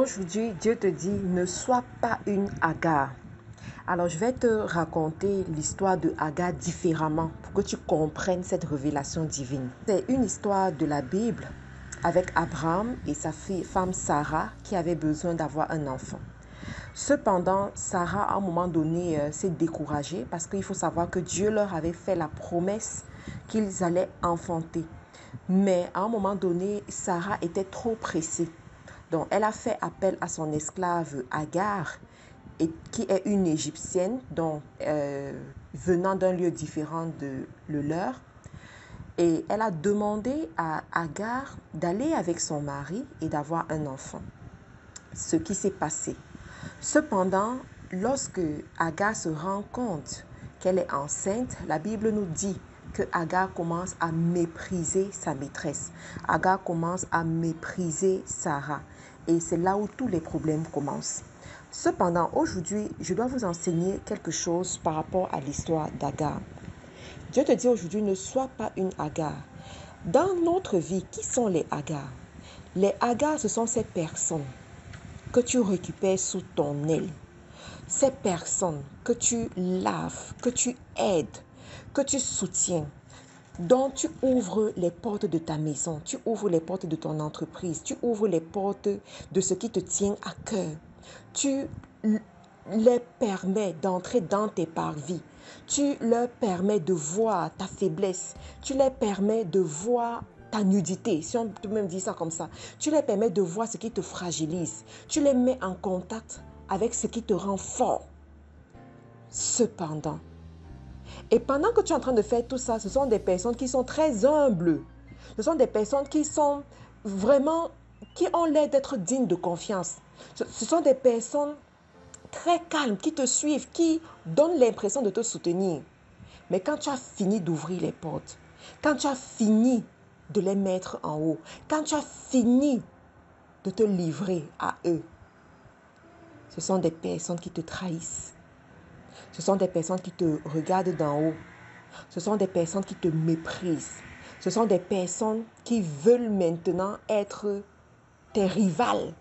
Aujourd'hui, Dieu te dit, ne sois pas une Agar. Alors, je vais te raconter l'histoire de Agar différemment pour que tu comprennes cette révélation divine. C'est une histoire de la Bible avec Abraham et sa femme Sarah qui avaient besoin d'avoir un enfant. Cependant, Sarah, à un moment donné, s'est découragée parce qu'il faut savoir que Dieu leur avait fait la promesse qu'ils allaient enfanter. Mais à un moment donné, Sarah était trop pressée. Donc, elle a fait appel à son esclave Agar, qui est une Égyptienne, donc, venant d'un lieu différent de le leur. Et elle a demandé à Agar d'aller avec son mari et d'avoir un enfant. Ce qui s'est passé. Cependant, lorsque Agar se rend compte qu'elle est enceinte, la Bible nous dit que Agar commence à mépriser sa maîtresse. Agar commence à mépriser Sarah. Et c'est là où tous les problèmes commencent. Cependant, aujourd'hui, je dois vous enseigner quelque chose par rapport à l'histoire d'Agar. Dieu te dit aujourd'hui, ne sois pas une Agar. Dans notre vie, qui sont les Agar? Les Agar, ce sont ces personnes que tu récupères sous ton aile. Ces personnes que tu laves, que tu aides, que tu soutiens, dont tu ouvres les portes de ta maison, tu ouvres les portes de ton entreprise, tu ouvres les portes de ce qui te tient à cœur. Tu les permets d'entrer dans tes parvis. Tu leur permets de voir ta faiblesse. Tu leur permets de voir ta nudité, si on peut même dire ça comme ça. Tu leur permets de voir ce qui te fragilise. Tu les mets en contact avec ce qui te rend fort. Cependant, et pendant que tu es en train de faire tout ça, ce sont des personnes qui sont très humbles. Ce sont des personnes qui sont vraiment, qui ont l'air d'être dignes de confiance. Ce sont des personnes très calmes, qui te suivent, qui donnent l'impression de te soutenir. Mais quand tu as fini d'ouvrir les portes, quand tu as fini de les mettre en haut, quand tu as fini de te livrer à eux, ce sont des personnes qui te trahissent. Ce sont des personnes qui te regardent d'en haut. Ce sont des personnes qui te méprisent. Ce sont des personnes qui veulent maintenant être tes rivales.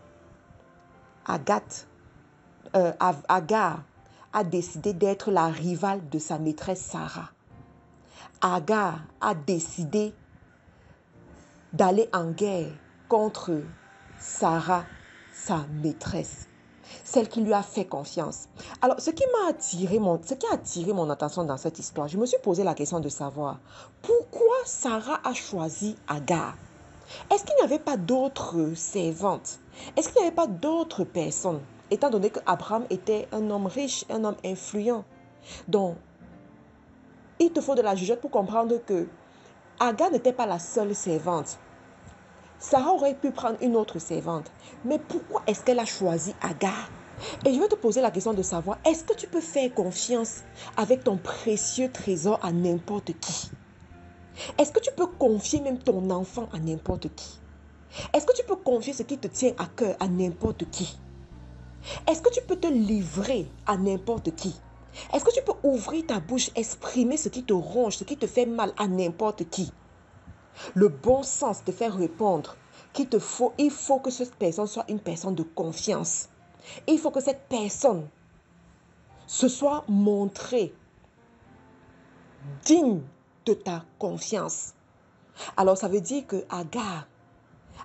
Agar a décidé d'être la rivale de sa maîtresse Sarah. Agar a décidé d'aller en guerre contre Sarah, sa maîtresse, celle qui lui a fait confiance. Alors, ce qui a attiré mon attention dans cette histoire, je me suis posé la question de savoir pourquoi Sarah a choisi Agar. Est-ce qu'il n'y avait pas d'autres servantes? Est-ce qu'il n'y avait pas d'autres personnes? Étant donné qu'Abraham était un homme riche, un homme influent. Donc, il te faut de la jugeote pour comprendre que Agar n'était pas la seule servante. Sarah aurait pu prendre une autre servante. Mais pourquoi est-ce qu'elle a choisi Agar? Et je vais te poser la question de savoir, est-ce que tu peux faire confiance avec ton précieux trésor à n'importe qui? Est-ce que tu peux confier même ton enfant à n'importe qui? Est-ce que tu peux confier ce qui te tient à cœur à n'importe qui? Est-ce que tu peux te livrer à n'importe qui? Est-ce que tu peux ouvrir ta bouche, exprimer ce qui te ronge, ce qui te fait mal à n'importe qui? Le bon sens te fait répondre il faut que cette personne soit une personne de confiance. Il faut que cette personne se soit montrée digne de ta confiance. Alors ça veut dire que Agar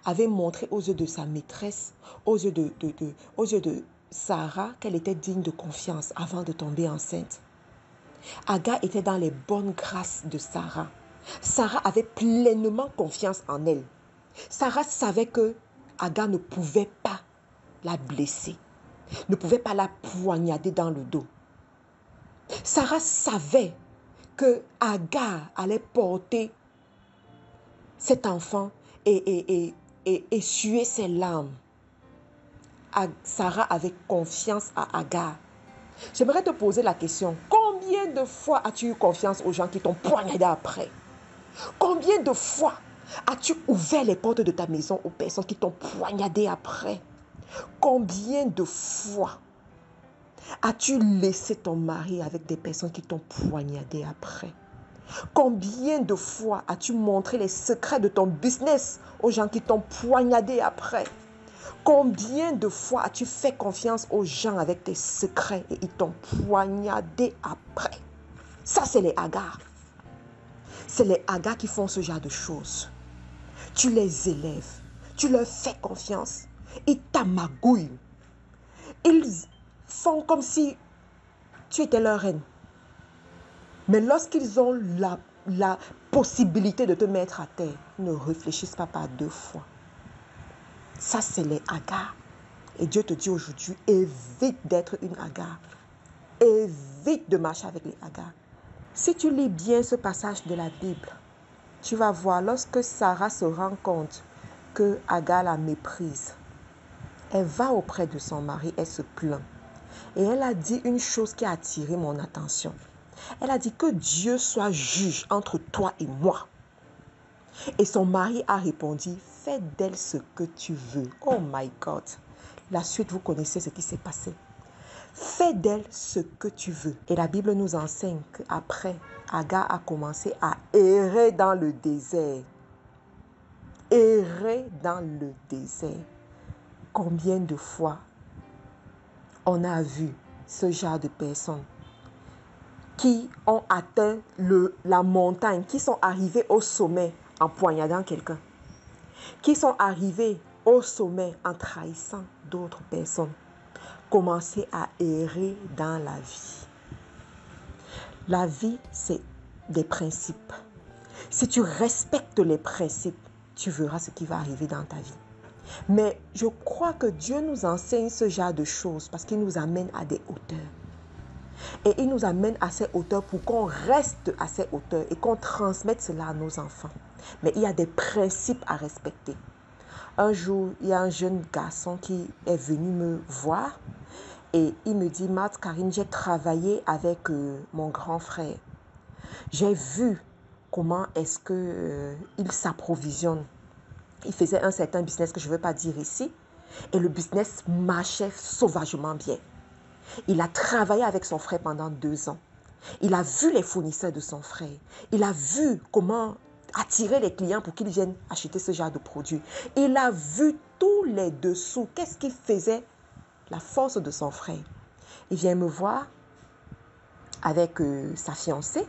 avait montré aux yeux de sa maîtresse, aux yeux de Sarah, qu'elle était digne de confiance avant de tomber enceinte. Agar était dans les bonnes grâces de Sarah. Sarah avait pleinement confiance en elle. Sarah savait que Agar ne pouvait pas la blesser, ne pouvait pas la poignarder dans le dos. Sarah savait que Agar allait porter cet enfant et essuyer ses larmes. Sarah avait confiance à Agar. J'aimerais te poser la question, combien de fois as-tu eu confiance aux gens qui t'ont poignardé après? Combien de fois as-tu ouvert les portes de ta maison aux personnes qui t'ont poignardé après? Combien de fois as-tu laissé ton mari avec des personnes qui t'ont poignardé après? Combien de fois as-tu montré les secrets de ton business aux gens qui t'ont poignardé après? Combien de fois as-tu fait confiance aux gens avec tes secrets et ils t'ont poignardé après? Ça, c'est les hagards. C'est les hagards qui font ce genre de choses. Tu les élèves, tu leur fais confiance, ils t'amagouillent. Ils font comme si tu étais leur reine. Mais lorsqu'ils ont la possibilité de te mettre à terre, ils ne réfléchissent pas par deux fois. Ça, c'est les hagards. Et Dieu te dit aujourd'hui, évite d'être une hagard. Évite de marcher avec les hagards. Si tu lis bien ce passage de la Bible, tu vas voir, lorsque Sarah se rend compte que Agar la méprise, elle va auprès de son mari, elle se plaint. Et elle a dit une chose qui a attiré mon attention. Elle a dit que Dieu soit juge entre toi et moi. Et son mari a répondu, fais d'elle ce que tu veux. Oh my God. La suite, vous connaissez ce qui s'est passé. Fais d'elle ce que tu veux. Et la Bible nous enseigne qu'après, Agar a commencé à errer dans le désert. Errer dans le désert. Combien de fois on a vu ce genre de personnes qui ont atteint la montagne, qui sont arrivés au sommet en poignardant quelqu'un, qui sont arrivés au sommet en trahissant d'autres personnes, commencer à errer dans la vie. La vie, c'est des principes. Si tu respectes les principes, tu verras ce qui va arriver dans ta vie. Mais je crois que Dieu nous enseigne ce genre de choses parce qu'il nous amène à des hauteurs. Et il nous amène à ces hauteurs pour qu'on reste à ces hauteurs et qu'on transmette cela à nos enfants. Mais il y a des principes à respecter. Un jour, il y a un jeune garçon qui est venu me voir et il me dit, Marthe Karine, j'ai travaillé avec mon grand frère. J'ai vu comment est-ce qu'il s'approvisionne. Il faisait un certain business que je ne veux pas dire ici. Et le business marchait sauvagement bien. Il a travaillé avec son frère pendant 2 ans. Il a vu les fournisseurs de son frère. Il a vu comment attirer les clients pour qu'ils viennent acheter ce genre de produits. Il a vu tous les dessous. Qu'est-ce qu'il faisait? La force de son frère. Il vient me voir avec sa fiancée.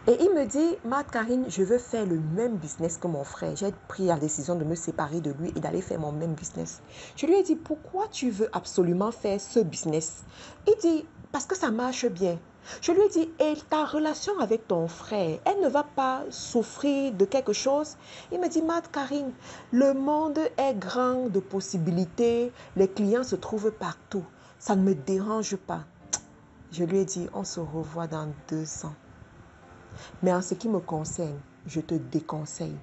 Et il me dit, Marthe Karine, je veux faire le même business que mon frère. J'ai pris la décision de me séparer de lui et d'aller faire mon même business. Je lui ai dit, pourquoi tu veux absolument faire ce business? Il dit, parce que ça marche bien. Je lui ai dit, et ta relation avec ton frère, elle ne va pas souffrir de quelque chose? Il me dit, Marthe Karine, le monde est grand de possibilités, les clients se trouvent partout. Ça ne me dérange pas. Je lui ai dit, on se revoit dans 2 ans. Mais en ce qui me concerne, je te déconseille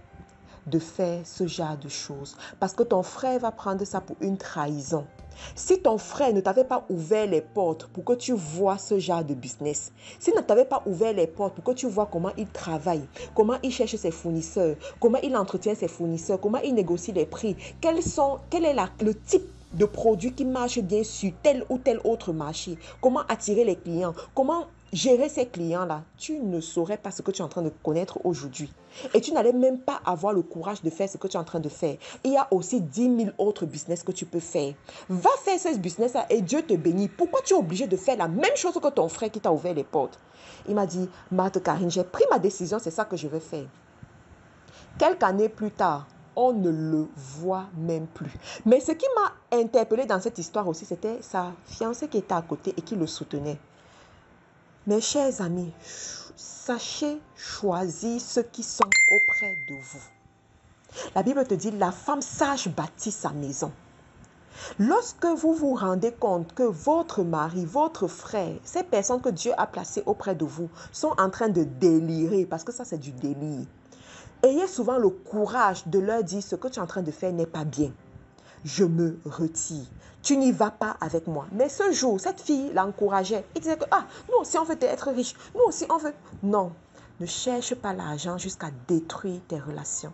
de faire ce genre de choses. Parce que ton frère va prendre ça pour une trahison. Si ton frère ne t'avait pas ouvert les portes pour que tu vois ce genre de business, s'il ne t'avait pas ouvert les portes pour que tu vois comment il travaille, comment il cherche ses fournisseurs, comment il entretient ses fournisseurs, comment il négocie les prix, quel est le type de produit qui marche bien sur tel ou tel autre marché, comment attirer les clients, comment gérer ces clients-là, tu ne saurais pas ce que tu es en train de connaître aujourd'hui. Et tu n'allais même pas avoir le courage de faire ce que tu es en train de faire. Il y a aussi 10 000 autres business que tu peux faire. Va faire ce business-là et Dieu te bénit. Pourquoi tu es obligé de faire la même chose que ton frère qui t'a ouvert les portes? Il m'a dit, Marthe Karine, j'ai pris ma décision, c'est ça que je vais faire. Quelques années plus tard, on ne le voit même plus. Mais ce qui m'a interpellée dans cette histoire aussi, c'était sa fiancée qui était à côté et qui le soutenait. Mes chers amis, sachez choisir ceux qui sont auprès de vous. La Bible te dit, la femme sage bâtit sa maison. Lorsque vous vous rendez compte que votre mari, votre frère, ces personnes que Dieu a placées auprès de vous sont en train de délirer, parce que ça c'est du délire, ayez souvent le courage de leur dire ce que tu es en train de faire n'est pas bien. Je me retire. Tu n'y vas pas avec moi. Mais ce jour, cette fille l'encourageait. Il disait que, nous aussi on veut être riche. Nous aussi on veut... Non, ne cherche pas l'argent jusqu'à détruire tes relations.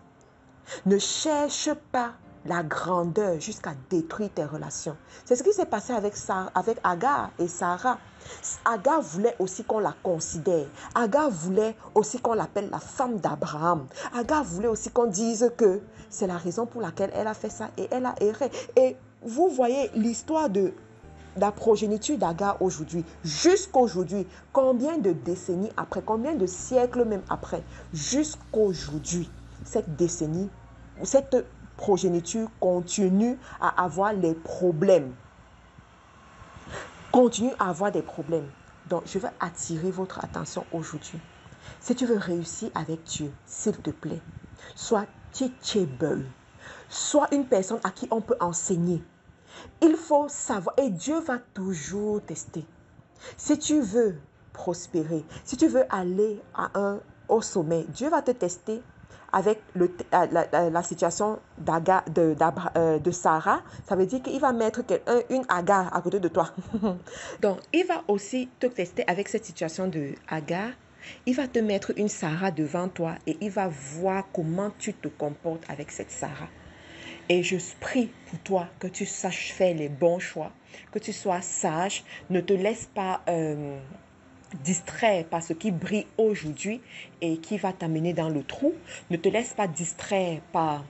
Ne cherche pas la grandeur jusqu'à détruire tes relations. C'est ce qui s'est passé avec Agar et Sarah. Agar voulait aussi qu'on la considère. Agar voulait aussi qu'on l'appelle la femme d'Abraham. Agar voulait aussi qu'on dise que c'est la raison pour laquelle elle a fait ça et elle a erré. Et vous voyez l'histoire de la progéniture d'Agar aujourd'hui, jusqu'aujourd'hui, combien de décennies après, combien de siècles même après, jusqu'aujourd'hui, cette décennie, cette progéniture continue à avoir les problèmes. Continue à avoir des problèmes. Donc, je veux attirer votre attention aujourd'hui. Si tu veux réussir avec Dieu, s'il te plaît, sois teachable. Sois une personne à qui on peut enseigner. Il faut savoir, et Dieu va toujours tester. Si tu veux prospérer, si tu veux aller au sommet, Dieu va te tester avec la situation de Sarah. Ça veut dire qu'il va mettre une Agar à côté de toi. Donc, il va aussi te tester avec cette situation de Agar. Il va te mettre une Sarah devant toi et il va voir comment tu te comportes avec cette Sarah. Et je prie pour toi que tu saches faire les bons choix, que tu sois sage, ne te laisse pas distraire par ce qui brille aujourd'hui et qui va t'amener dans le trou. Ne te laisse pas distraire par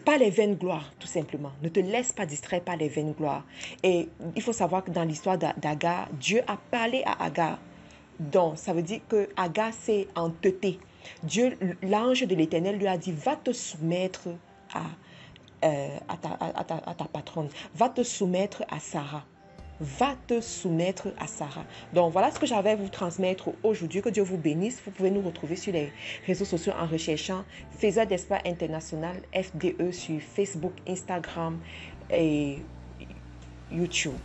par les vaines gloires, tout simplement. Ne te laisse pas distraire par les vaines gloires. Et il faut savoir que dans l'histoire d'Agar, Dieu a parlé à Agar. Donc, ça veut dire que Agar s'est entêtée. Dieu, l'ange de l'Éternel lui a dit, va te soumettre à ta patronne, va te soumettre à Sarah. Va te soumettre à Sarah. Donc, voilà ce que j'avais à vous transmettre aujourd'hui. Que Dieu vous bénisse. Vous pouvez nous retrouver sur les réseaux sociaux en recherchant Faiseur d'Espoir International, FDE, sur Facebook, Instagram et YouTube.